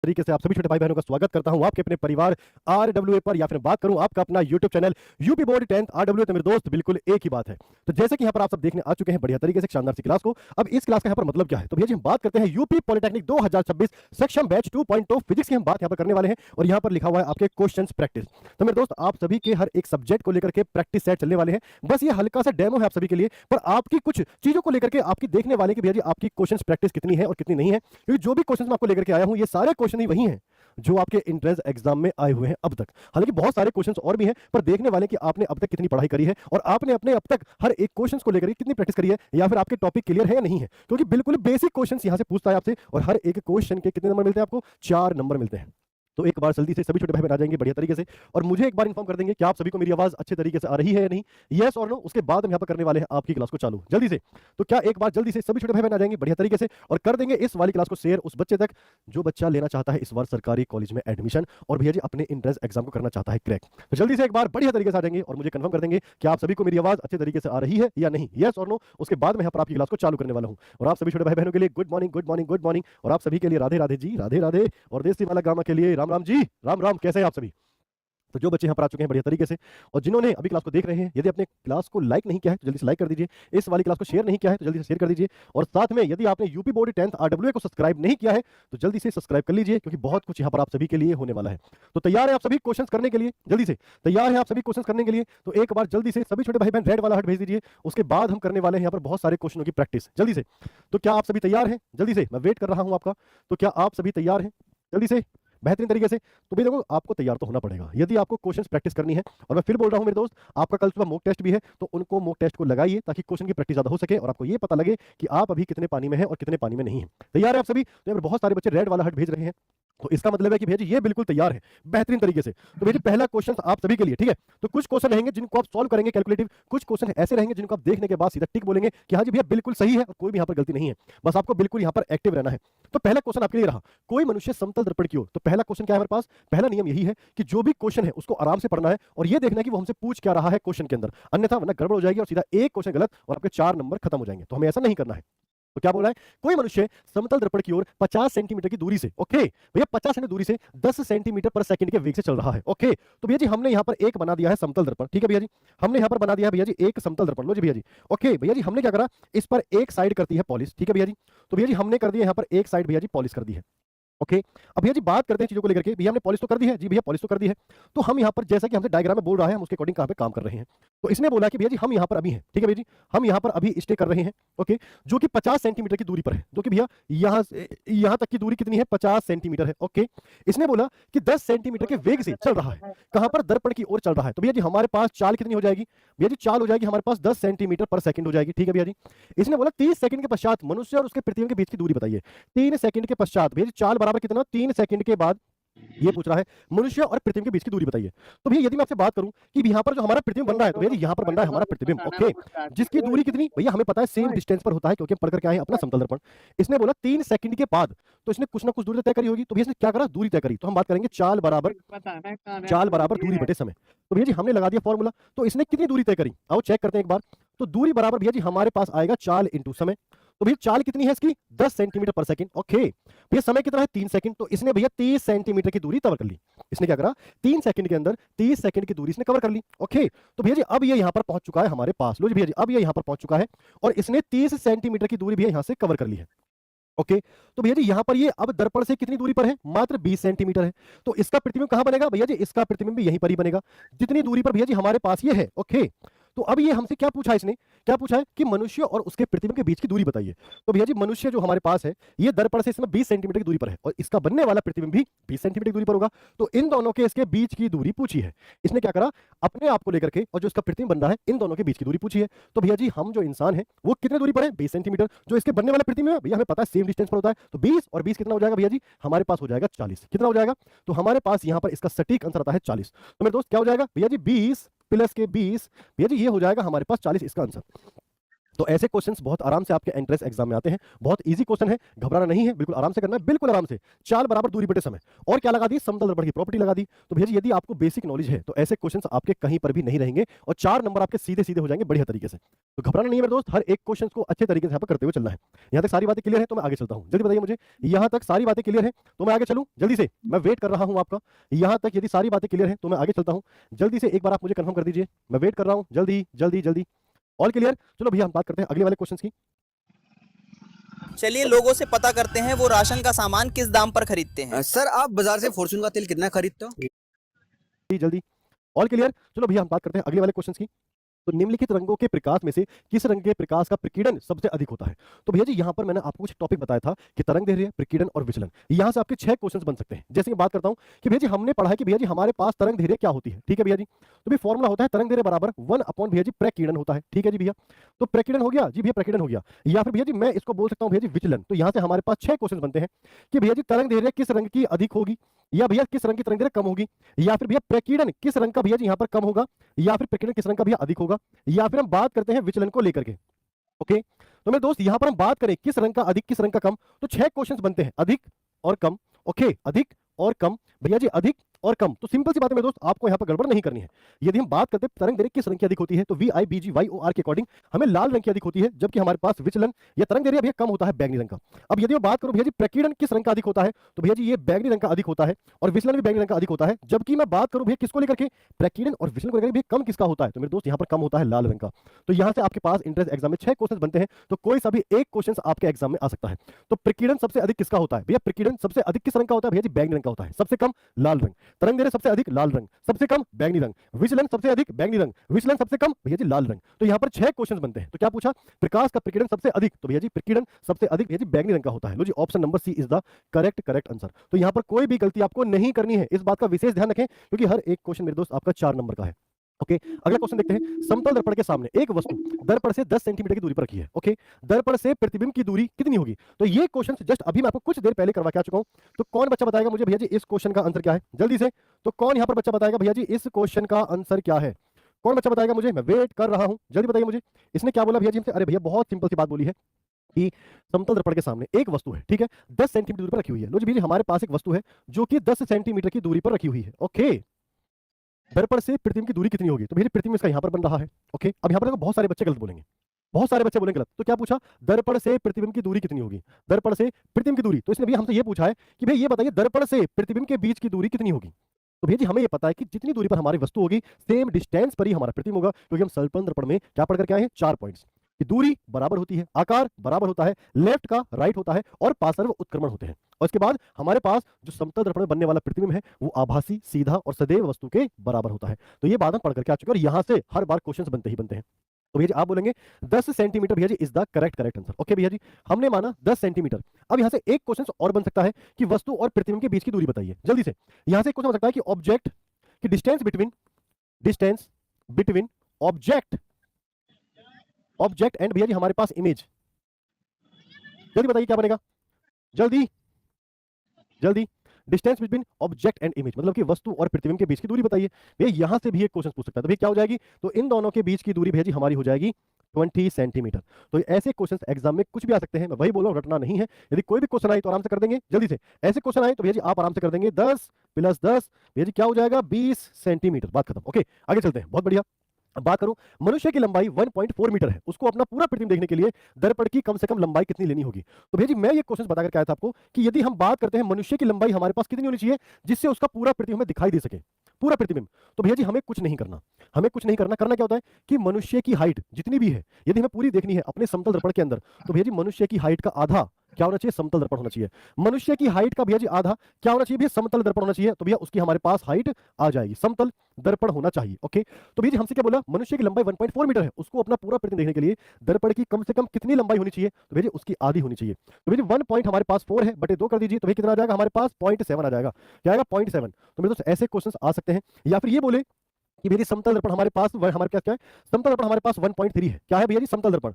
तरीके से आप सभी छोटे भाई बहनों का स्वागत करता हूं आपके अपने परिवार आरडब्ल्यूए पर, या फिर बात करूं आपका अपना YouTube channel UP board 10th RWA. तो मेरे दोस्त बिल्कुल एक ही बात है। तो जैसे कि यहां पर आप सब देखने आ चुके हैं बढ़िया तरीके से शानदार सी क्लास को। अब इस क्लास का यहां पर मतलब क्या है, तो भैया जी हम बात करते हैं UP polytechnic 2026 section batch 2.2 physics की हम बात यहां पर करने वाले हैं। और यहां पर लिखा हुआ है आपके क्वेश्चंस प्रैक्टिस। तो मेरे दोस्त आप सभी के हर एक सब्जेक्ट को लेकर के प्रैक्टिस सेट चलने वाले हैं। बस ये हल्का सा डेमो है आप सभी के लिए, पर आपकी कुछ चीजों को लेकर के आपकी देखने वाले कि भैया जी आपकी क्वेश्चंस प्रैक्टिस कितनी है और कितनी नहीं है। क्योंकि जो भी क्वेश्चंस मैं आपको लेकर के आया हूं ये सारे क्वेश्चन ही वही हैं जो आपके एंट्रेंस एग्जाम में आए हुए हैं अब तक। हालांकि बहुत सारे क्वेश्चंस और भी हैं, पर देखने वाले कि आपने अब तक कितनी पढ़ाई करी है और आपने अपने अब तक हर एक क्वेश्चंस को लेकर कितनी प्रैक्टिस करी है, या फिर आपके टॉपिक क्लियर है या नहीं है। क्योंकि बिल्कुल बेसिक क्वेश्चंस यहां से पूछता है आपसे, और हर एक क्वेश्चन के कितने नंबर मिलते हैं आपको? 4 नंबर मिलते हैं। तो एक बार जल्दी से सभी छोटे भाई बहन आ जाएंगे बढ़िया तरीके से, और मुझे एक बार इन्फॉर्म कर देंगे कि आप सभी को मेरी आवाज अच्छे तरीके से आ रही है या नहीं, यस और नो। उसके बाद हम यहाँ पर करने वाले हैं आपकी क्लास को चालू जल्दी से। तो क्या एक बार जल्दी से सभी छोटे भाई बहन आ जाएंगे बढ़िया तरीके से और कर देंगे इस वाली क्लास को शेयर उस बच्चे तक जो बच्चा लेना चाहता है इस बार सरकारी कॉलेज में एडमिशन, और भैया जी अपने एंट्रेंस एग्जाम को करना चाहता है क्रैक। तो जल्दी से एक बार बढ़िया तरीके से आ जाएंगे और मुझे कंफर्म कर देंगे कि आप सभी को मेरी आवाज अच्छे तरीके से आ रही है या नहीं, यस और नो। उसके बाद मैं यहाँ पर आपकी क्लास को चालू करने वाला हूँ। और आप सभी छोटे भाई बहनों के लिए good morning good morning good morning, और आप सभी के लिए राधे राधे जी, राधे राधे। और देसी वाला गामा के लिए राम राम जी, राम राम। कैसे हैं आप सभी? तो जो बच्चे यहाँ पर आ चुके हैं बढ़िया तरीके से, और जिन्होंने अभी क्लास को देख रहे हैं, यदि आपने क्लास को लाइक नहीं किया है तो जल्दी से लाइक कर दीजिए। इस वाली क्लास को शेयर नहीं किया है तो जल्दी से शेयर कर दीजिए। और साथ में यदि आपने यूपी बोर्ड 10th आरडब्ल्यूए को सब्सक्राइब नहीं किया है तो जल्दी से सब्सक्राइब कर लीजिए, क्योंकि बहुत कुछ यहाँ पर आप सभी के लिए होने वाला है। तो तैयार है आप सभी क्वेश्चन करने के लिए? जल्दी से तैयार है आप सभी क्वेश्चन करने के लिए? तो एक बार जल्दी से सभी छोटे भाई बहन रेड वाला हार्ट भेज दीजिए। उसके बाद हम करने वाले हैं यहाँ पर बहुत सारे क्वेश्चनों की प्रैक्टिस जल्दी से। तो क्या आप सभी तैयार हैं? जल्दी से, मैं वेट कर रहा हूँ आपका। तो क्या आप सभी तैयार हैं? जल्दी से बेहतरीन तरीके से। तो भी देखो आपको तैयार तो होना पड़ेगा यदि आपको क्वेश्चंस प्रैक्टिस करनी है। और मैं फिर बोल रहा हूं मेरे दोस्त, आपका कल सुबह मॉक टेस्ट भी है, तो उनको मॉक टेस्ट को लगाइए ताकि क्वेश्चन की प्रैक्टिस ज्यादा हो सके और आपको ये पता लगे कि आप अभी कितने पानी में हैं और कितने पानी में नहीं है। तैयार है आप सभी? तो यहाँ पर बहुत सारे बच्चे रेड वाला हट भेज रहे हैं, तो इसका मतलब है कि भैया जी ये बिल्कुल तैयार है बेहतरीन तरीके से। तो भैया जी पहला क्वेश्चन आप सभी के लिए, ठीक है? तो कुछ क्वेश्चन रहेंगे जिनको आप सॉल्व करेंगे कैलकुलेटिव, कुछ क्वेश्चन ऐसे रहेंगे जिनको आप देखने के बाद सीधा टिक बोलेंगे कि हाँ जी भैया बिल्कुल सही है और कोई भी यहाँ पर गलती नहीं है। बस आपको बिल्कुल यहाँ पर एक्टिव रहना है। तो पहला क्वेश्चन आपके लिए रहा, कोई मनुष्य समतल दर्पण की ओर। तो पहला क्वेश्चन क्या है हमारे पास? पहला नियम यही है कि जो भी क्वेश्चन है उसको आराम से पढ़ना है और ये देखना है कि वो हमसे पूछ क्या रहा है क्वेश्चन के अंदर, अन्यथा वरना गड़बड़ हो जाएगी और सीधा एक क्वेश्चन गलत और आपके 4 नंबर खत्म हो जाएंगे। तो हमें ऐसा नहीं करना है। तो क्या बोल रहा है? कोई मनुष्य समतल दर्पण की ओर 50 सेंटीमीटर की दूरी से, ओके भैया 50 सेंटीमीटर दूरी से 10 सेंटीमीटर पर सेकंड के वेग से चल रहा है, ओके। तो भैया जी हमने यहाँ पर एक बना दिया है समतल दर्पण, ठीक है भैया जी? हमने यहाँ पर बना दिया है भैया जी एक समतल दर्पण। लो जी भैया जी, ओके भैया जी हमने क्या करा, इस पर एक साइड करती है पॉलिश, ठीक है भैया जी? तो भैया जी हमने कर दिया यहाँ पर एक साइड भैया जी पॉलिश कर दी है, ओके। अब भैया जी बात करते हैं चीजों को लेकर के। भैया हमने पॉलिश तो कर दी है जी, भैया पॉलिश तो कर दी है। तो हम यहाँ पर जैसा कि हमसे डायग्राम में बोल रहा है हम उसके अकॉर्डिंग कहाँ पे काम कर रहे हैं। तो इसने बोला कि भैया जी हम यहाँ पर अभी हैं, ठीक है भैया जी? हम यहाँ पर अभी स्टे कर रहे हैं, ओके, जो कि 50 सेंटीमीटर की दूरी पर है। जो कि भैया यहाँ से यहाँ तक की दूरी कितनी है? 50 सेंटीमीटर है, ओके। इसने बोला कि 10 सेंटीमीटर के वेग से चल रहा है, कहाँ पर? दर्पण की ओर चल रहा है। तो भैया जी हमारे पास चाल कितनी हो जाएगी? भैया जी चाल हो जाएगी हमारे पास 10 सेंटीमीटर पर सेकंड हो जाएगी, ठीक है भैया जी? इसने बोला 30 सेकंड के पश्चात मनुष्य और उसके प्रतिबिंब के बीच की दूरी बताइए। 3 सेकंड के पश्चात भैया जी चाल बराबर कितना? 3 सेकंड के बाद ये पूछ रहा है मनुष्य और प्रतिबिंब के बीच की दूरी बताइए। तो भैया यदि मैं आपसे बात करूं कि यहाँ पर जो हमारा प्रतिबिंब बन रहा है, तो भैया यहाँ पर बन रहा है हमारा प्रतिबिंब, ओके, जिसकी दूरी कितनी भैया हमें पता है सेम डिस्टेंस पर होता है क्योंकि हम पढ़ करके आए हैं अपना समतल दर्पण। इसने बोला 3 सेकंड के बाद, तो इसने कुछ ना कुछ दूरी तय करी होगी। तो भैया इसने क्या करा? दूरी तय करी। तो हम बात करेंगे चाल बराबर दूरी बटे समय। तो भैया जी हमने लगा दिया फॉर्मूला। तो इसने कितनी दूरी तय करी? आओ चेक करते हैं एक बार। तो दूरी बराबर भैया जी हमारे पास आएगा चाल इंटू समय। तो भैया चाल कितनी है इसकी? 10 सेंटीमीटर पर सेकंड, ओके। भैया समय कितना है? 3 सेकंड। तो इसने भैया 30 सेंटीमीटर की दूरी कवर कर ली। इसने क्या करा? 3 सेकंड के अंदर 30 सेकंड की दूरी इसने कवर कर ली, ओके। तो भैया जी अब ये यहां पर पहुंच चुका है हमारे पास। लो जी भैया जी अब ये यहां पर पहुंच चुका है और इसने 30 सेंटीमीटर की दूरी भी यहां से कवर कर ली है, ओके। तो भैया जी यहां पर ये अब दर्पण से कितनी दूरी पर है? मात्र 20 सेंटीमीटर है। तो इसका प्रतिबिंब कहां बनेगा भैया जी? इसका प्रतिबिंब भी यहीं पर ही बनेगा जितनी दूरी पर भैया जी हमारे पास ये है, ओके। तो अब ये हमसे क्या पूछा है? इसने क्या पूछा है कि मनुष्य और उसके प्रतिबिंब के बीच की दूरी बताइए। तो भैया जी मनुष्य जो हमारे पास है ये दर्पण से इसमें 20 सेंटीमीटर की दूरी पर है और इसका बनने वाला प्रतिबिंब भी 20 सेंटीमीटर की दूरी पर होगा। तो इन दोनों के इसके बीच की दूरी पूछी है। इसने क्या करा? अपने आप को लेकर के और जो इसका प्रतिबिंब बन रहा है इन दोनों के बीच की दूरी पूछी है। तो भैया जी हम जो इंसान है वो कितने दूरी पर है? 20 सेंटीमीटर। जो इसके बनने वाला प्रतिबिंब है भैया हमें पता है सेम डिस्टेंस पर होता है। तो 20 और 20 कितना हो जाएगा भैया जी? हमारे पास हो जाएगा 40। कितना हो जाएगा? तो हमारे पास यहाँ पर इसका सटीक आंसर आता है 40। तो मेरे दोस्त क्या हो जाएगा भैया जी? 20 प्लस के 20 भैया जी ये हो जाएगा हमारे पास 40 इसका आंसर। तो ऐसे क्वेश्चंस बहुत आराम से आपके एंट्रेंस एग्जाम में आते हैं। बहुत इजी क्वेश्चन है, घबराना नहीं है, बिल्कुल आराम से करना है, बिल्कुल आराम से। चाल बराबर दूरी बटे समय, और क्या लगा दी, समतल दर्पण की प्रॉपर्टी लगा दी। तो भैया जी यदि आपको बेसिक नॉलेज है तो ऐसे क्वेश्चंस आपके कहीं पर भी नहीं रहेंगे और 4 नंबर आपके सीधे सीधे हो जाएंगे बढ़िया तरीके से। तो घबराना नहीं है मेरे दोस्त, हर एक क्वेश्चन को अच्छे तरीके से यहाँ पर करते हुए चलना है। यहाँ तक सारी बातें क्लियर है तो मैं आगे चलता हूँ, जल्दी बताइए मुझे। यहाँ तक सारी बातें क्लियर है तो मैं आगे चलूँ जल्दी से, मैं वेट कर रहा हूँ आपका। यहाँ तक यदि सारी बातें क्लियर है तो मैं आगे चलता हूँ, जल्दी से एक बार आप मुझे कंफर्म कर दीजिए, मैं वेट कर रहा हूँ, जल्दी जल्दी जल्दी। All clear? चलो भैया हम बात करते हैं अगले वाले क्वेश्चन की। चलिए लोगों से पता करते हैं वो राशन का सामान किस दाम पर खरीदते हैं। सर आप बाजार से फॉर्चून का तेल कितना खरीदते हो? जल्दी। All clear? चलो भैया हम बात करते हैं अगले वाले क्वेश्चन की। तो निम्नलिखित रंगों के प्रकाश में से किस रंग के प्रकाश का प्रकीर्णन सबसे अधिक होता है? तो भैया जी यहाँ पर मैंने आपको कुछ टॉपिक बताया था कि तरंगदैर्घ्य, प्रकीर्णन और विचलन। यहाँ से आपके 6 क्वेश्चंस बन सकते हैं। जैसे मैं बात करता हूँ कि भैया जी हमने पढ़ा है कि भैया जी हमारे पास तरंगदैर्घ्य क्या होती है, ठीक है भैया जी। तो भी फॉर्मूला होता है तरंगदैर्घ्य बराबर 1 अपॉन भैया जी प्रकीर्णन होता है, ठीक है जी भैया। तो प्रकीर्णन हो गया जी भैया, प्रकीर्णन हो गया। या फिर भैया जी मैं इसको बोल सकता हूँ भैया जी विचलन। तो यहाँ से हमारे पास 6 क्वेश्चन बनते हैं कि भैया जी तरंगदैर्घ्य किस रंग की अधिक होगी, या भैया किस रंग की तरंगदैर्घ्य कम होगी, या फिर भैया प्रकीर्णन किस रंग का भैया जी यहाँ पर कम होगा, या फिर प्रकीर्णन किस रंग का भैया अधिक होगा, या फिर हम बात करते हैं विचलन को लेकर के। ओके, तो मेरे दोस्त यहां पर हम बात करें किस रंग का अधिक किस रंग का कम, तो 6 क्वेश्चंस बनते हैं, अधिक और कम। ओके, अधिक और कम भैया जी, अधिक और कम। तो सिंपल सी बात है मेरे दोस्त, आपको यहां पर गड़बड़ नहीं करनी है। यदि हम बात करते हैं तरंगदैर्घ्य किस रंग की अधिक होती है तो VIBGYOR के अकॉर्डिंग हमें लाल रंग की अधिक होती है, जबकि हमारे पास विचलन या तरंगदैर्घ्य भैया कम होता है बैंगनी रंग का। अब यदि मैं बात करूं भैया जी प्रकीर्णन किस रंग का अधिक होता है तो भैया जी ये बैंगनी रंग का अधिक होता है, और विचलन भी बैंगनी रंग का अधिक होता है। जबकि मैं बात करूं भैया किसको लेकर के, प्रकीर्णन और विचलन को लेकर भैया कम किसका होता है, तो मेरे दोस्त यहां पर कम होता है लाल रंग का। तो यहां से आपके पास एंट्रेंस एग्जाम में 6 क्वेश्चन बनते हैं, तो कोई सा भी एक क्वेश्चन आपके एग्जाम में आ सकता है। तो प्रकीर्णन सबसे अधिक किसका होता है भैया, प्रकीर्णन सबसे अधिक किस रंग का होता है भैया जी, बैंगनी रंग का होता है। सबसे कम लाल रंग, तरंगदैर्घ्य सबसे अधिक लाल रंग, सबसे कम बैंगनी रंग, विचलन सबसे अधिक बैंगनी रंग, विचलन सबसे कम भैया जी लाल रंग। तो यहां पर 6 क्वेश्चंस बनते हैं। तो क्या पूछा, प्रकाश का प्रकीर्णन सबसे अधिक, तो भैया जी प्रकीर्णन सबसे अधिक भैया जी बैंगनी रंग का होता है। लो जी, option number C is the correct answer. तो यहां पर कोई भी गलती आपको नहीं करनी है, इस बात का विशेष ध्यान रखें, क्योंकि हर एक क्वेश्चन मेरे दोस्त आपका 4 नंबर का है। ओके, अगला क्वेश्चन देखते हैं। समतल दर्पण के सामने एक वस्तु दर्पण से 10 सेंटीमीटर की दूरी पर रखी है। ओके, दर्पण से प्रतिबिंब की दूरी कितनी होगी? तो ये क्वेश्चन जस्ट अभी मैं आपको कुछ देर पहले करवा के आ चुका हूं। तो कौन बच्चा बताएगा मुझे भैया जी इस क्वेश्चन का आंसर क्या है, जल्दी से। तो कौन यहां पर बच्चा बताएगा भैया जी इस क्वेश्चन का आंसर क्या है, कौन बच्चा बताएगा मुझे, मैं वेट कर रहा हूं, जल्दी बताइए मुझे। इसने क्या बोला भैया जी हमसे, अरे भैया बहुत सिंपल सी बात बोली है कि समतल दर्पण के सामने एक वस्तु है, ठीक है, 10 सेंटीमीटर दूरी पर रखी हुई है। लो जी भैया जी, हमारे पास एक वस्तु है जो कि 10 सेंटीमीटर की दूरी पर रखी हुई है। ओके, दर्पण से प्रतिबिंब की दूरी कितनी होगी, तो भैया प्रतिबिंब इसका यहां पर बन रहा है। ओके, अब यहां पर देखो बहुत सारे बच्चे गलत बोलेंगे, बहुत सारे बच्चे बोलेंगे गलत। तो क्या पूछा, दर्पण से प्रतिबिंब की दूरी कितनी होगी, दर्पण से प्रतिबिंब की दूरी। तो इसने भैया हमसे ये पूछा है कि भैया ये बताइए दर्पण से प्रतिबिंब के बीच की दूरी कितनी होगी। तो भैया जी हमें ये पता है कि जितनी दूरी पर हमारी वस्तु होगी सेम डिस्टेंस पर ही हमारा प्रतिबिंब होगा, क्योंकि हम समतल दर्पण में क्या पढ़ करके आए हैं, 4 पॉइंट्स कि दूरी बराबर होती है, आकार बराबर होता है, लेफ्ट का राइट होता है, और पार्श्व उत्क्रमण होते हैं। और इसके बाद हमारे पास जो समतल दर्पण में बनने वाला प्रतिबिंब है वो आभासी, सीधा और सदैव वस्तु के बराबर होता है। तो ये बात हम पढ़ करके आ चुके हैं, और यहां से हर बार क्वेश्चंस बनते ही बनते हैं। तो भैया जी आप बोलेंगे 10 सेंटीमीटर भैया जी is the correct answer. Okay भैया जी, हमने माना 10 सेंटीमीटर। अब यहां से एक क्वेश्चन और बन सकता है कि वस्तु और प्रतिबिंब के बीच की दूरी बताइए, जल्दी से। यहां से एक क्वेश्चन हो सकता है कि ऑब्जेक्ट की डिस्टेंस बिटवीन ऑब्जेक्ट एंड भैया जी हमारे पास इमेज। जल्दी बताइए क्या बनेगा, जल्दी जल्दी। Distance between object and image मतलब कि वस्तु और प्रतिबिंब के बीच की दूरी बताइए। भैया यहां से भी एक क्वेश्चन पूछ सकता है, तो भैया क्या हो जाएगी, तो इन दोनों के बीच की दूरी भैया जी हमारी हो जाएगी 20 सेंटीमीटर। तो ऐसे क्वेश्चन एग्जाम में कुछ भी आ सकते हैं, मैं वही बोल रहा हूं, रटना नहीं है। यदि कोई भी क्वेश्चन आए तो आराम से कर देंगे, जल्दी से। ऐसे क्वेश्चन आए तो भैया जी आप आराम से कर देंगे, 10 + 10 भैया जी क्या हो जाएगा, 20 सेंटीमीटर, बात खत्म। ओके, आगे चलते हैं, बहुत बढ़िया। अब बात करूं, मनुष्य की लंबाई 1.4 मीटर है, उसको अपना पूरा प्रतिबिंब देखने के लिए दर्पण की कम से कम लंबाई कितनी लेनी होगी। तो भैया जी मैं ये क्वेश्चन बता करके आया था आपको कि यदि हम बात करते हैं मनुष्य की लंबाई हमारे पास कितनी होनी चाहिए जिससे उसका पूरा प्रतिबिंब हमें दिखाई दे सके, पूरा प्रतिबिंब। तो भैया जी हमें कुछ नहीं करना, करना क्या होता है कि मनुष्य की हाइट जितनी भी है यदि हमें पूरी देखनी है अपने समतल दर्पण के अंदर, तो भैया जी मनुष्य की हाइट का आधा क्या होना चाहिए, समतल दर्पण होना चाहिए। मनुष्य की हाइट का भैया जी आधा क्या होना चाहिए, भैया समतल दर्पण होना चाहिए। तो भैया उसकी हमारे पास हाइट आ जाएगी, समतल दर्पण होना चाहिए। ओके, तो भैया जी हमसे क्या बोला, मनुष्य की लंबाई 1.4 मीटर है, उसको अपना पूरा प्रतिबिंब देखने के लिए दर्पण की कम से कम कितनी लंबाई होनी चाहिए, तो भैया जी उसकी आधी होनी चाहिए। तो भैया जी 1 पॉइंट हमारे पास 4 है, बटे 2 कर दीजिए, तो भैया कितना आ जाएगा हमारे पास 0.7 आ जाएगा। क्या आएगा, 0.7। तो मेरे दोस्त ऐसे क्वेश्चन आ सकते हैं। या फिर ये बोले कि भैया समतल दर्पण हमारे पास क्या है, समतल दर्पण हमारे पास 1.3 है। क्या है भैया जी, समतल दर्पण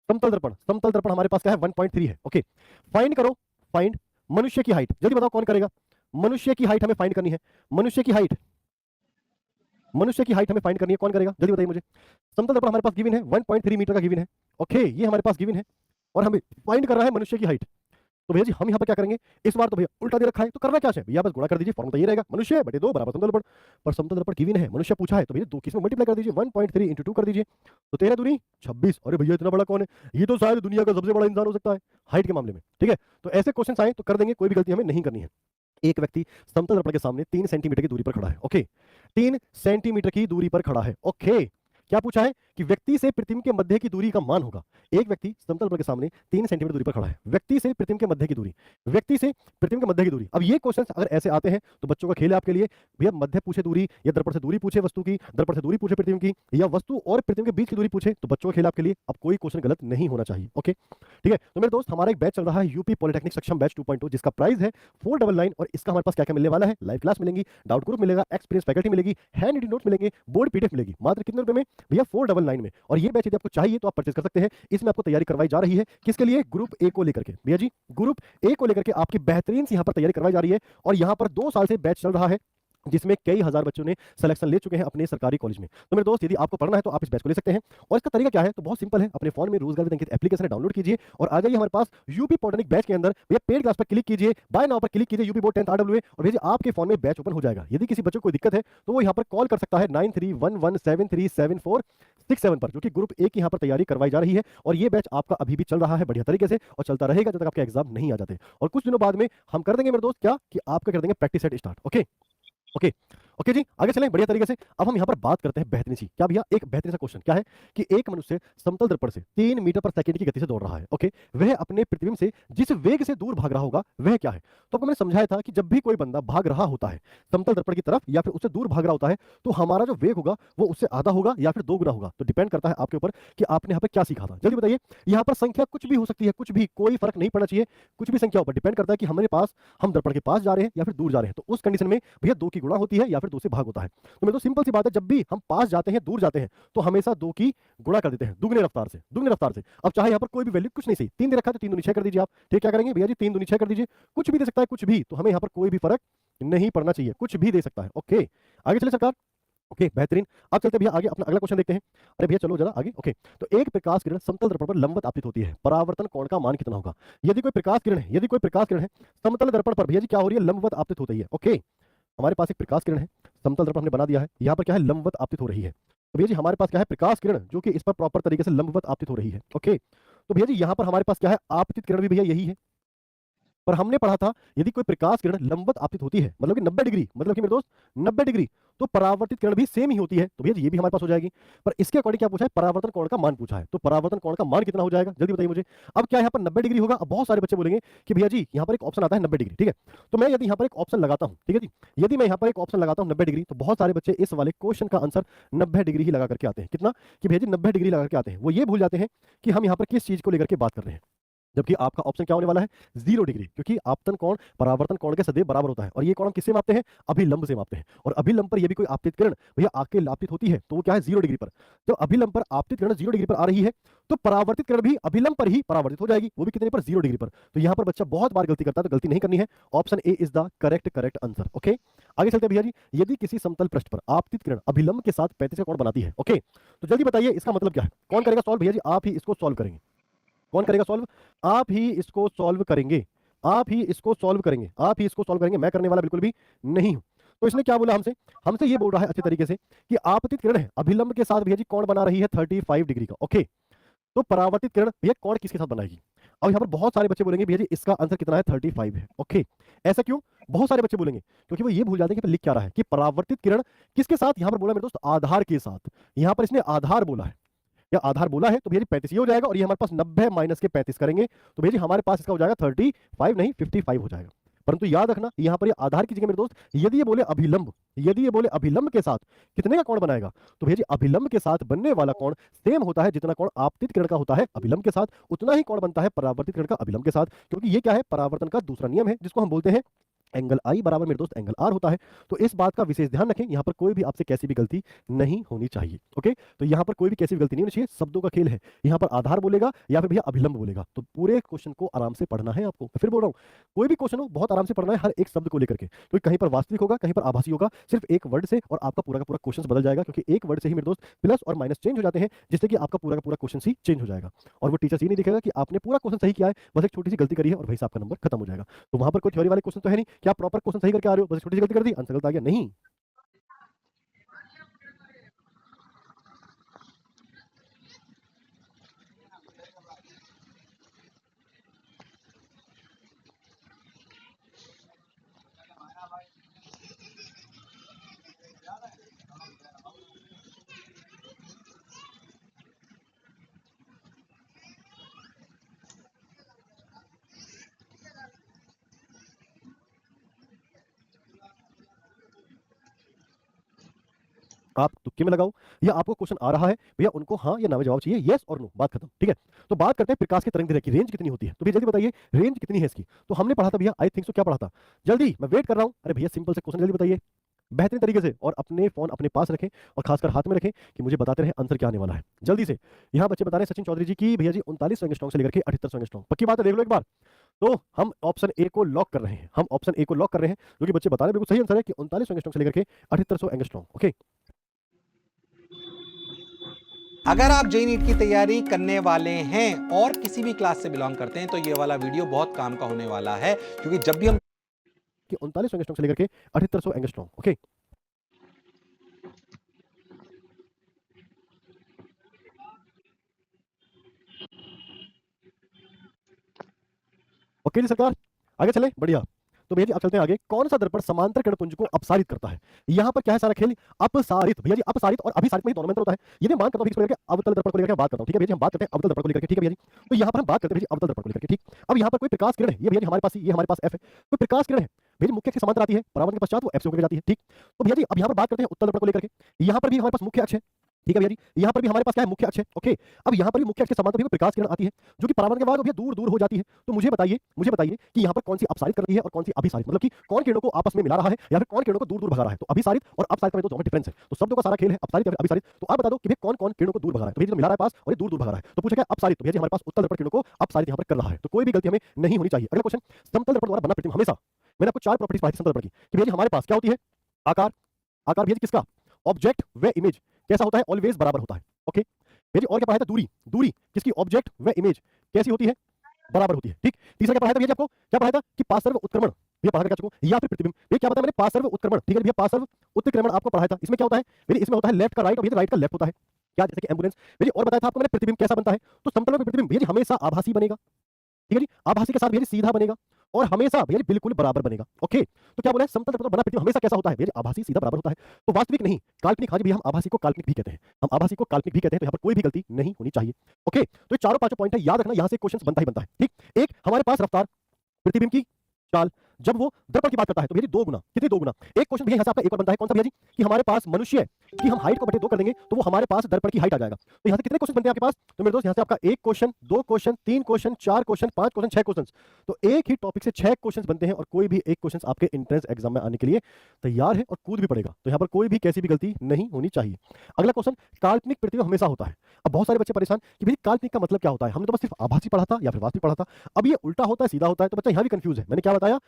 हमारे पास क्या है, 1.3 है। ओके, फाइंड करो, फाइंड मनुष्य की हाइट। जल्दी बताओ कौन करेगा, मनुष्य की हाइट हमें फाइंड करनी है। मनुष्य की हाइट मनुष्य की हाइट हमें फाइंड करनी है, कौन करेगा जल्दी बताइए मुझे। समतल दर्पण हमारे पास गिवन है 1.3 मीटर का गिवन है। ओके, ये हमारे पास गिवन है और हमें फाइंड करना है मनुष्य की हाइट। तो भैया जी हम यहाँ पर क्या करेंगे, इस बार तो भैया उल्टा दे रखा है, तो करना क्या है भैया, बस गुणा कर दीजिए, फॉर्मूला ये रहेगा मनुष्य बटे 2 बराबर समतल दर्पण। पर समतल दर्पण गिवन है, मनुष्य पूछा है, तो भैया 2 किस में मल्टीप्लाई कर दीजिए, 1.3 इंटू 2 कर दीजिए, तो 13 दूनी 26। अरे भैया इतना बड़ा कौन है, ये तो शायद दुनिया का सबसे बड़ा इंसान हो सकता है हाइट के मामले में। ठीक है, तो ऐसे क्वेश्चन आए तो कर देंगे, कोई भी गलती हमें नहीं करनी है। एक व्यक्ति समतल दर्पण के सामने 3 सेंटीमीटर की दूरी पर खड़ा है। ओके, 3 सेंटीमीटर की दूरी पर खड़ा है। ओके, क्या पूछा है कि व्यक्ति से प्रतिबिंब के मध्य की दूरी का मान होगा। एक व्यक्ति समतल दर्पण के सामने 3 सेंटीमीटर दूरी पर खड़ा है, व्यक्ति से प्रतिबिंब के मध्य की दूरी, व्यक्ति से प्रतिबिंब के मध्य की दूरी। अब ये क्वेश्चंस अगर ऐसे आते हैं तो बच्चों का खेल है आपके लिए, भैया मध्य पूछे दूरी या दर्पण से दूरी पूछे वस्तु की, दर्पण से दूरी पूछे प्रतिबिंब की, या वस्तु और प्रतिबिंब के बीच की दूरी पूछे, तो बच्चों का खेल आपके लिए। अब कोई क्वेश्चन गलत नहीं होना चाहिए। ओके, ठीक है, तो मेरे दोस्त हमारा एक बैच चल रहा है यूपी पॉलिटेक्निक सक्षम बैच 2.0, जिसका प्राइस है 499 और इसका हमारे पास क्या क्या मिलने वाला है, लाइव क्लास मिलेंगी, डाउट ग्रुप मिलेगा, एक्सपीरियंस फैकल्टी मिलेगी, हैंड रिटन नोट्स मिलेंगे, बोर्ड पीडीएफ मिलेगी, मात्र कितने रुपए में भैया 499 में। और ये बैच यदि आपको चाहिए तो आप परचेज कर सकते हैं। इसमें आपको तैयारी करवाई जा रही है किसके लिए, ग्रुप ए को लेकर के। भैया जी ग्रुप ए को लेकर के आपकी बेहतरीन से यहाँ पर तैयारी करवाई जा रही है और यहाँ पर 2 साल से बैच चल रहा है जिसमें कई हजार बच्चों ने सिलेक्शन ले चुके हैं अपने सरकारी कॉलेज में। तो मेरे दोस्त यदि आपको पढ़ना है तो आप इस बैच को ले सकते हैं और इसका तरीका क्या है, तो बहुत सिंपल है, अपने फोन में रोजगार विद अंकित एप्लीकेशन है, डाउनलोड कीजिए और आ जाइए हमारे पास यूपी पॉलिटेक्निक बैच के अंदर। भैया पेड क्लास पर क्लिक कीजिए, बाय नाउ पर क्लिक कीजिए, यूपी बोर्ड 10th RWA, और भैया आपके फोन में बैच ओपन हो जाएगा। यदि किसी बच्चे को कोई दिक्कत है तो वो यहाँ पर कॉल कर सकता है 9311737467 पर, जो कि ग्रुप ए की यहाँ पर तैयारी करवाई जा रही है। और ये बैच आपका अभी भी चल रहा है बढ़िया तरीके से और चलता रहेगा जब तक आपके एग्जाम नहीं आ जाते। और कुछ दिनों बाद में हम कर देंगे मेरे दोस्त क्या, कि आपका कर देंगे practice set start. Okay okay okay जी, आगे चलें बढ़िया तरीके से। अब हम यहाँ पर बात करते हैं बेहतरीन सी, क्या भैया एक बेहतरीन सा क्वेश्चन क्या है कि एक मनुष्य समतल दर्पण से 3 मीटर पर सेकंड की गति से दौड़ रहा है। ओके, वह अपने प्रतिबिंब से जिस वेग से दूर भाग रहा होगा वह क्या है। तो आपको मैंने समझाया था कि जब भी कोई बंदा भाग रहा होता है समतल दर्पण की तरफ या फिर उससे दूर भाग रहा होता है तो हमारा जो वेग होगा वो उससे आधा होगा या फिर 2 गुना होगा। तो डिपेंड करता है आपके ऊपर कि आपने यहाँ पर क्या सीखा था। जल्दी बताइए, यहाँ पर संख्या कुछ भी हो सकती है, कुछ भी, कोई फर्क नहीं पड़ना चाहिए, कुछ भी संख्या ऊपर डिपेंड करता है कि हमारे पास हम दर्पण के पास जा रहे हैं या फिर दूर जा रहे हैं। तो उस कंडीशन में भैया 2 की गुणा होती है या फिर 2 से भाग होता है। तो मेरे तो सिंपल सी बात है, जब भी हम पास जाते हैं दूर जाते हैं तो हमेशा 2 की गुणा कर देते हैं दुगने रफ्तार से, दुगने रफ्तार से। अब चाहे यहाँ पर कोई भी वैल्यू कुछ नहीं सही, 3 दे रखा है तो 3 दूनी 6 कर दीजिए आप। ठीक, क्या करेंगे भैया जी 3 दूनी 6 कर दीजिए, कुछ भी दे सकता है कुछ भी, तो हमें यहाँ पर कोई भी फर्क नहीं पड़ना चाहिए, कुछ भी दे सकता है। ओके, आगे चले सरकार। ओके बेहतरीन, अब चलते भैया आगे अपना अगला क्वेश्चन देखते हैं। अरे भैया चलो जरा आगे। ओके, तो एक प्रकाश किरण समतल दर्पण पर लंबवत आपतित होती है, परावर्तन कोण का मान कितना होगा। यदि कोई प्रकाश किरण है, यदि कोई प्रकाश किरण है समतल दर्पण पर भैया जी क्या हो रही है, लंबवत आपतित होती है। ओके, हमारे पास एक प्रकाश किरण है, समतल दर्पण हमने बना दिया है, यहाँ पर क्या है लंबवत आपतित हो रही है। तो भैया जी हमारे पास क्या है प्रकाश किरण जो कि इस पर प्रॉपर तरीके से लंबवत आपतित हो रही है। ओके, तो भैया जी यहाँ पर हमारे पास क्या है, आपतित किरण भी भैया यही है। पर हमने पढ़ा था यदि कोई प्रकाश किरण लंबवत आपतित होती है मतलब कि 90 डिग्री, मतलब कि मेरे दोस्त 90 डिग्री, तो परावर्तित किरण भी सेम ही होती है। तो भैया ये भी हमारे पास हो जाएगी। पर इसके अकॉर्डिंग क्या पूछा है, परावर्तन कोण का मान पूछा है, तो परावर्तन कोण का मान कितना हो जाएगा जल्दी बताइए मुझे। अब क्या यहाँ पर 90 डिग्री होगा। अब बहुत सारे बच्चे बोलेंगे कि भैया जी यहाँ पर एक ऑप्शन आता है 90 डिग्री, ठीक है, तो मैं यदि यहाँ पर एक ऑप्शन लगाता हूँ, ठीक है जी, यदि मैं यहाँ पर एक ऑप्शन लगाता हूँ 90 डिग्री, तो बहुत सारे बच्चे इस वाले क्वेश्चन का आंसर 90 डिग्री ही लगा करके आते हैं। कितना कि भैया जी 90 डिग्री लगा करके आते हैं, वो ये भूल जाते हैं कि हम यहाँ पर किस चीज को लेकर के बात कर रहे हैं। जबकि आपका ऑप्शन क्या होने वाला है 0 डिग्री, क्योंकि आपतन कोण परावर्तन कोण के सदैव बराबर होता है। और ये कोण हम किससे मापते हैं, अभिलंब से मापते हैं। और अभिलंब पर ये भी कोई आपतित किरण भैया आके आपतित होती है तो वो क्या है 0 डिग्री पर। जब अभिलंब पर आपतित किरण 0 डिग्री पर आ रही है तो परावर्तित किरण भी अभिलंब पर ही परावर्तित हो जाएगी, वो भी कितने पर 0 डिग्री पर। तो यहाँ पर बच्चा बहुत बार गलती करता है, तो गलती नहीं करनी है, option A is the correct answer. Okay, आगे चलते हैं भैया जी। यदि किसी समतल पृष्ठ पर आपतित किरण अभिलंब के साथ 35 का कोण बनाती है, ओके, तो जल्दी बताइए इसका मतलब क्या है, कौन करेगा सॉल्व भैया जी, आप ही इसको सॉल्व करेंगे। कौन करेगा सॉल्व, आप ही इसको सॉल्व करेंगे, आप ही इसको सॉल्व करेंगे, आप ही इसको सॉल्व करेंगे, मैं करने वाला बिल्कुल भी नहीं हूं। तो इसने क्या बोला हमसे, हमसे ये बोल रहा है अच्छे तरीके से कि आपतित किरण है अभिलंब के साथ भैया जी कौन बना रही है 35 डिग्री का। ओके, तो परावर्तित किरण भैया कौन किसके साथ बनाएगी। अब यहाँ पर बहुत सारे बच्चे बोलेंगे भैया जी इसका आंसर कितना है 35 है। ओके, ऐसा क्यों, बहुत सारे बच्चे बोलेंगे क्योंकि वो ये भूल जाते हैं कि लिख क्या रहा है कि परावर्तित किरण किसके साथ, यहाँ पर बोला मेरे दोस्त आधार के साथ, यहाँ पर इसने आधार बोला है या आधार बोला है, तो भैया जी 35 ये हो जाएगा और ये हमारे पास 90 माइनस के 35 करेंगे तो भैया जी हमारे पास इसका हो जाएगा 35 नहीं 55 हो जाएगा। परंतु याद रखना यहाँ पर ये आधार की जगह मेरे दोस्त यदि ये बोले अभिलंब, यदि ये बोले अभिलंब के साथ कितने का कोण बनाएगा, तो भैया जी अभिलंब के साथ बनने वाला कोण सेम होता है जितना कोण आपतित किरण का होता है अभिलंब के साथ, उतना ही कोण बनता है परावर्तित किरण का अभिलंब के साथ, क्योंकि ये क्या है परावर्तन का दूसरा नियम है जिसको हम बोलते हैं एंगल आई बराबर मेरे दोस्त एंगल आर होता है। तो इस बात का विशेष ध्यान रखें, यहाँ पर कोई भी आपसे कैसी भी गलती नहीं होनी चाहिए। ओके, तो यहाँ पर कोई भी कैसी भी गलती नहीं होनी चाहिए, शब्दों का खेल है। यहाँ पर आधार बोलेगा या फिर भैया अभिलंब बोलेगा, तो पूरे क्वेश्चन को आराम से पढ़ना है आपको। फिर बोल रहा हूँ, कोई भी क्वेश्चन हो बहुत आराम से पढ़ना है, हर एक शब्द को लेकर के, क्योंकि कहीं पर वास्तविक होगा, कहीं पर आभासी होगा, सिर्फ एक वर्ड से और आपका पूरा का पूरा क्वेश्चन बदल जाएगा, क्योंकि एक वर्ड से ही मेरे दोस्त प्लस और माइनस चेंज हो जाते हैं, जिससे कि आपका पूरा का पूरा क्वेश्चन ही चेंज हो जाएगा। और वो टीचर ये नहीं दिखेगा कि आपने पूरा क्वेश्चन सही किया है, बस एक छोटी सी गलती करी है और भाई साहब का नंबर खत्म हो जाएगा। तो वहां पर कोई थ्योरी वाले क्वेश्चन तो है नहीं कि आप प्रॉपर क्वेश्चन सही करके आ रहे हो, बस छोटी सी गलती कर दी, आंसर गलत आ गया, नहीं। आप तुक्के में लगाओ, या आपको क्वेश्चन आ रहा है भैया, उनको हाँ या ना में जवाब चाहिए, यस और नो, बात खत्म। ठीक है, तो बात करते हैं प्रकाश की तरंग की रेंज कितनी होती है। तो भैया जल्दी बताइए रेंज कितनी है इसकी। तो हमने पढ़ा था भैया, आई थिंक सो, क्या पढ़ा था, जल्दी मैं वेट कर रहा हूं। अरे भैया सिंपल से क्वेश्चन जल्दी बताइए बेहतरीन तरीके से, और अपने फोन अपने पास रखें और खासकर हाथ में रखें कि मुझे बताते रहे आंसर क्या आने वाला है जल्दी से। यहाँ बच्चे बता रहे हैं सचिन चौधरी जी की भैया जी 3900 एंगस्ट्रॉम से लेकर के 7800 एंगस्ट्रॉम, पक्की बात है, देख लो एक बार। तो हम ऑप्शन ए को लॉक कर रहे हैं, हम ऑप्शन ए को लॉक कर रहे हैं, जो कि बच्चे बता रहे हैं बिल्कुल सही आंसर है कि 3900 एंगस्ट्रॉम से लेकर के 7800 एंगस्ट्रॉम। ओके, अगर आप जेई नीट की तैयारी करने वाले हैं और किसी भी क्लास से बिलोंग करते हैं तो ये वाला वीडियो बहुत काम का होने वाला है, क्योंकि जब भी हम कि 3900 एंगस्ट्रॉम से लेकर के 7800 एंगस्ट्रॉम। ओके, ओके जी सरकार, आगे चले, बढ़िया। तो भैया जी अब चलते हैं आगे, कौन सा दर्पण समांतर किरणपुंज को अपसारित करता है। यहाँ पर क्या है सारा खेल, अपसारित। भैया जी अपसारित और अभिसारित में ही दोनों में अंतर होता है। ये मान करता हूँ लेकर अवतल दर्पण को लेकर बात करता हूँ, ठीक है भैया जी, हम बात करते हैं अवतल दर्पण को लेकर, ठीक है भैया जी। तो यहाँ पर हम बात करते हैं भैया अवतल दर्पण को लेकर, ठीक। अब यहाँ पर कोई प्रकाश किरण है, ये भैया जी हमारे पास, ये हमारे पास एफ है, कोई प्रकाश किरण है भैया जी, मुख्य अक्ष के समांतर आती है, परावर्तन के पश्चात वो एफ से होकर जाती है, ठीक। तो भैया जी अब यहाँ पर बात करते हैं उत्तल दर्पण को लेकर के, यहाँ पर भी हमारे पास मुख्य अक्ष है, ठीक है भैया जी, यहाँ पर भी हमारे पास क्या है, मुख्य अक्ष है। ओके, अब यहाँ पर भी मुख्य अक्ष के समांतर भी कोई प्रकाश किरण आती है, जो कि परावर्तन के बाद भैया दूर दूर हो जाती है। तो मुझे बताइए कि यहाँ पर कौन सी अपसारित कर रही है और कौन सी अभिसारित, मतलब कि कौन किरणों को आपस में मिला रहा है या फिर कौन किरणों को दूर दूर भगा रहा है। तो अभिसारित और अपसारित में तो दोनों डिफरेंस है, तो शब्दों का सारा खेल है अपसारित या फिर अभिसारित। तो आप बता दो कि भैया कौन कौन किरणों को दूर भगा रहा है। तो भैया जो मिला रहा है पास और ये दूर दूर भगा रहा है, तो पूछा क्या अपसारित, तो भैया जी हमारे पास उत्तल दर्पण किरणों को अपसारित यहाँ पर कर रहा है, तो कोई भी गलती हमें नहीं होनी चाहिए। अगला क्वेश्चन, समतल दर्पण द्वारा बना प्रतिबिंब हमेशा, मैंने आपको 4 प्रॉपर्टीज पढ़ाई थी समतल दर्पण की, कि भैया जी हमारे पास क्या होती है, आकार, आकार भैया जी किसका, ऑब्जेक्ट व इमेज कैसा होता है, ऑलवेज बराबर होता है। ओके भैया जी, और क्या पढ़ाया था, दूरी, दूरी किसकी, ऑब्जेक्ट व इमेज कैसी होती है, बराबर होती है, ठीक। तीसरा क्या पढ़ाया था भैया जी, आपको क्या पढ़ाया था कि पार्श्व उत्क्रमण भैया पढ़ा कर चुका हूं, या फिर प्रतिबिंब, ये क्या बताया मैंने, पार्श्व उत्क्रमण, ठीक है भैया, पार्श्व उत्क्रमण आपको पढ़ाया था। इसमें क्या होता है भैया, इसमें होता है लेफ्ट का राइट और ये राइट का लेफ्ट होता है, क्या, जैसे कि एम्बुलेंस भैया, और बताया था आपको मैंने प्रतिबिंब कैसा बनता है। तो समतल में प्रतिबिंब भैया जी हमेशा आभासी बनेगा, ठीक है जी, आभासी के साथ भैया सीधा बनेगा और हमेशा भैया बिल्कुल बराबर बनेगा। ओके, तो क्या बोला है, समतल दर्पण बना प्रतिबिंब हमेशा कैसा होता है भैया, आभासी सीधा बराबर होता है, तो वास्तविक नहीं, काल्पनिक। हाँ जी भैया, हम आभासी को काल्पनिक भी कहते हैं, हम आभासी को काल्पनिक भी कहते हैं, तो यहाँ पर कोई भी गलती नहीं होनी चाहिए। ओके, तो ये चारों पांचों पॉइंट है, याद रखना, यहाँ से क्वेश्चन बनता ही बनता है, ठीक। एक हमारे पास रफ्तार, प्रतिबिंब की चाल, जब वो दर्पण की बात करता है तो भैया दो गुना, कितने दो गुना। एक क्वेश्चन भैया यहाँ से आपका एक और बनता है, कौन सा भैया जी, कि हमारे पास मनुष्य की हम हाइट को बटे 2 कर देंगे तो वो हमारे पास दर्पण की हाइट आ जाएगा। तो यहाँ से कितने क्वेश्चन बनते हैं आपके पास, तो मेरे दोस्त यहाँ से आपका 1 question, 2 question, 3 question, 4 question, 5 question, 6 question. तो एक ही टॉपिक से 6 क्वेश्चन बनते हैं और कोई भी एक क्वेश्चन आपके एंट्रेंस एग्जाम में आने के लिए तैयार है और कूद भी पड़ेगा, तो यहाँ पर कोई भी कैसी भी गलती नहीं होनी चाहिए। अगला क्वेश्चन, काल्पनिक प्रतिबिंब हमेशा होता है। अब बहुत सारे बच्चे परेशान कि भाई काल्पनिक का मतलब क्या होता है, हमने तो बस सिर्फ आभासी पढ़ा था या फिर वास्तविक पढ़ा था, अब ये उल्टा होता है सीधा होता है, तो बच्चा यहाँ भी कंफ्यूज है। मैंने क्या बताया,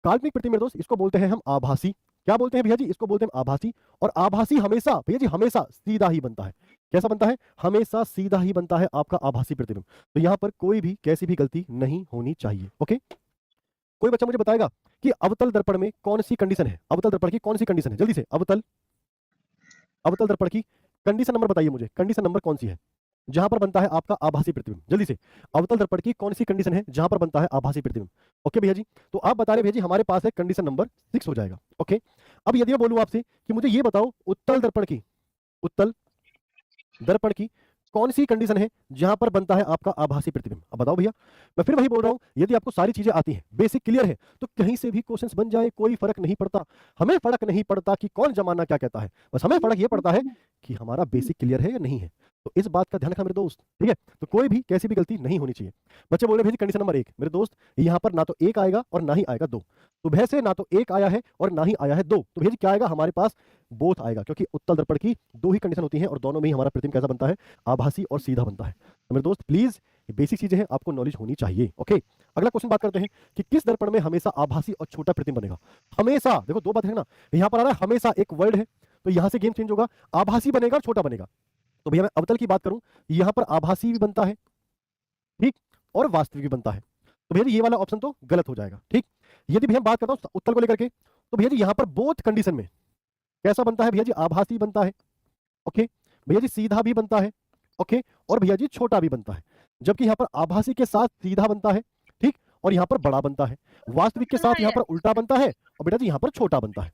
काल्पनिक प्रतिबिंब मेरे दोस्त इसको बोलते हैं हम आभासी, क्या बोलते हैं भैया जी, इसको बोलते हैं आभासी। और आभासी हमेशा भैया जी हमेशा सीधा ही बनता है, कैसा बनता है, हमेशा सीधा ही बनता है आपका आभासी प्रतिबिंब। तो यहाँ पर कोई भी कैसी भी गलती नहीं होनी चाहिए। ओके, कोई बच्चा मुझे बताएगा कि अवतल दर्पण में कौन सी कंडीशन है, अवतल दर्पण की कौन सी कंडीशन है, जल्दी से, अवतल दर्पण की कंडीशन नंबर बताइए मुझे, कंडीशन नंबर कौन सी है जहां पर बनता है आपका आभासी प्रतिबिंब, जल्दी से। अवतल दर्पण की कौन सी कंडीशन है जहां पर बनता है आभासी प्रतिबिंब। ओके भैया जी, तो आप बता रहे भैया जी हमारे पास है कंडीशन नंबर 6 हो जाएगा। ओके, अब यदि मैं बोलूं आपसे कि मुझे ये बताओ उत्तल दर्पण की कौन सी कंडीशन है जहां पर बनता है आपका आभासी प्रतिबिंब, अब बताओ भैया। मैं फिर वही बोल रहा हूं, यदि आपको सारी चीजें आती हैं, बेसिक क्लियर है, तो कहीं से भी क्वेश्चंस बन जाए कोई फर्क नहीं पड़ता। हमें फर्क नहीं पड़ता कि कौन जमाना क्या कहता है, बस हमें फर्क ये पड़ता है कि हमारा बेसिक क्लियर है या नहीं है। तो इस बात का ध्यान रखना मेरे दोस्त, ठीक है। तो कोई भी कैसी भी गलती नहीं होनी चाहिए। बच्चे बोल रहे भैया कंडीशन नंबर 1 मेरे दोस्त, यहाँ पर ना तो 1 आएगा और ना ही आएगा 2। सुबह से ना तो 1 आया है और ना ही आया है 2, तो भैया जी क्या आएगा हमारे पास? बोथ आएगा, क्योंकि उत्तल दर्पण की 2 ही कंडीशन होती हैं और दोनों में ही हमारा प्रतिबिंब कैसा बनता है? आभासी और सीधा बनता है। तो मेरे दोस्त प्लीज बेसिक चीजें हैं, आपको नॉलेज होनी चाहिए। ओके, अगला क्वेश्चन बात करते हैं कि किस दर्पण में हमेशा आभासी और छोटा प्रतिबिंब बनेगा? हमेशा, देखो 2 बात है ना, यहाँ पर आ रहा है हमेशा, एक वर्ड है, तो यहां से गेम चेंज होगा, आभासी बनेगा और छोटा बनेगा। तो भैया मैं अवतल की बात करूं, यहां पर आभासी भी बनता है, ठीक, और वास्तविक भी बनता है। तो भैया जी ये वाला ऑप्शन तो गलत हो जाएगा, ठीक। यदि भैया बात करता हूं उत्तल को लेकर के, तो भैया जी यहां पर बोथ कंडीशन में कैसा बनता है? भैया जी आभासी बनता है, ओके, भैया जी सीधा भी बनता है, ओके, और भैया जी छोटा भी बनता है। जबकि यहां पर आभासी के साथ सीधा बनता है, ठीक, और यहां पर बड़ा बनता है। वास्तविक के साथ यहां पर उल्टा बनता है और बेटा जी यहां पर छोटा बनता है।